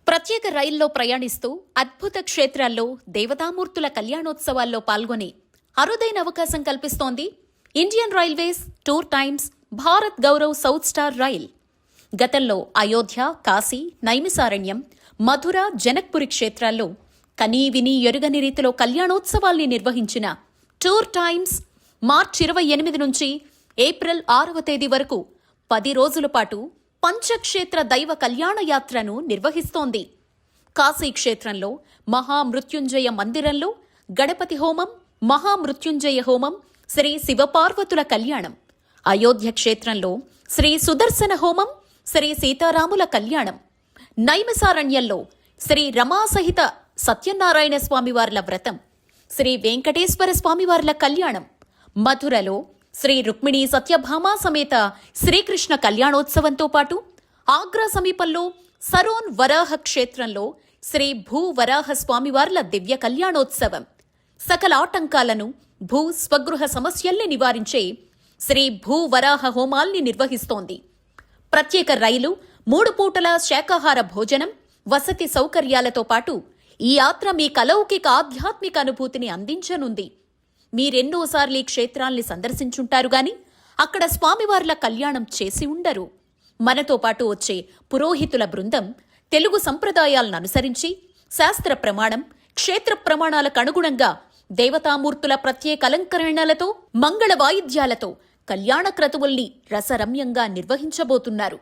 ప్రత్యేక రైల్లో ప్రయాణిస్తూ అద్భుత క్షేత్రాల్లో దేవతామూర్తుల కళ్యాణోత్సవాల్లో పాల్గొని అరుదైన అవకాశం కల్పిస్తోంది Indian Railways Tour Times Bharat Gaurav South Star Rail. గతంలో అయోధ్య, కాశీ, నైమిసారణ్యం, మధుర, జనక్పురి క్షేత్రాల్లో కనీ విని ఎరుగని రీతిలో కళ్యాణోత్సవాల్ని నిర్వహించిన టూర్ టైమ్స్ మార్చి 28 నుంచి ఏప్రిల్ 6వ తేదీ వరకు 10 రోజుల పాటు పంచక్షేత్ర దైవ కళ్యాణ యాత్రను నిర్వహిస్తోంది. కాశీ క్షేత్రంలో మహామృత్యుంజయ మందిరంలో గణపతి హోమం, మహామృత్యుంజయ హోమం, శ్రీ శివపార్వతుల కళ్యాణం. అయోధ్య క్షేత్రంలో శ్రీ సుదర్శన హోమం, శ్రీ సీతారాముల కళ్యాణం. నైమిసారణ్యంలో శ్రీ రమాసహిత సత్యనారాయణ స్వామివార్ల వ్రతం, శ్రీ వెంకటేశ్వర స్వామివార్ల కళ్యాణం. మధురలో శ్రీ రుక్మిణీ సత్యభామ సమేత శ్రీకృష్ణ కళ్యాణోత్సవంతో పాటు ఆగ్రా సమీపంలో సరోన్ వరాహ క్షేత్రంలో శ్రీ భూవరాహ స్వామివార్ల దివ్య కళ్యాణోత్సవం. సకల ఆటంకాలను, భూ స్వగృహ సమస్యల్ని నివారించే శ్రీ భూవరాహ హోమాల్ని నిర్వహిస్తోంది. ప్రత్యేక రైలు, 3 పూటల శాకాహార భోజనం, వసతి సౌకర్యాలతో పాటు ఈ యాత్ర మీ కలౌకిక ఆధ్యాత్మిక అనుభూతిని అందించనుంది. మీరెన్నోసార్లు ఈ క్షేత్రాల్ని సందర్శించుంటారు గాని అక్కడ స్వామివార్ల కళ్యాణం చేసి ఉండరు. మనతో పాటు వచ్చే పురోహితుల బృందం తెలుగు సంప్రదాయాలను అనుసరించి శాస్త్ర ప్రమాణం, క్షేత్ర ప్రమాణాలకు అనుగుణంగా దేవతామూర్తుల ప్రత్యేక అలంకరణలతో, మంగళ వాయిద్యాలతో కళ్యాణ క్రతువుల్ని రసరమ్యంగా నిర్వహించబోతున్నారు.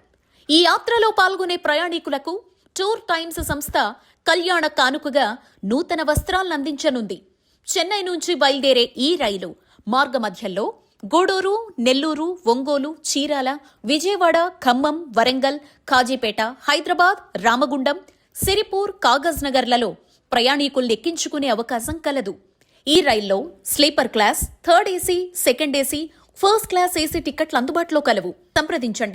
ఈ యాత్రలో పాల్గొనే ప్రయాణికులకు టూర్ టైమ్స్ సంస్థ కళ్యాణ కానుకగా నూతన వస్త్రాలను అందించనుంది. చెన్నై నుంచి బయలుదేరే ఈ రైలు మార్గమధ్యంలో గూడూరు, నెల్లూరు, ఒంగోలు, చీరాల, విజయవాడ, ఖమ్మం, వరంగల్, కాజీపేట, హైదరాబాద్, రామగుండం, సిరిపూర్, కాగజ్ నగర్లలో ప్రయాణికుల్ని ఎక్కించుకునే అవకాశం కలదు. ఈ రైల్లో sleeper class, third AC, second AC, first class AC టికెట్లు అందుబాటులో కలవు. సంప్రదించండి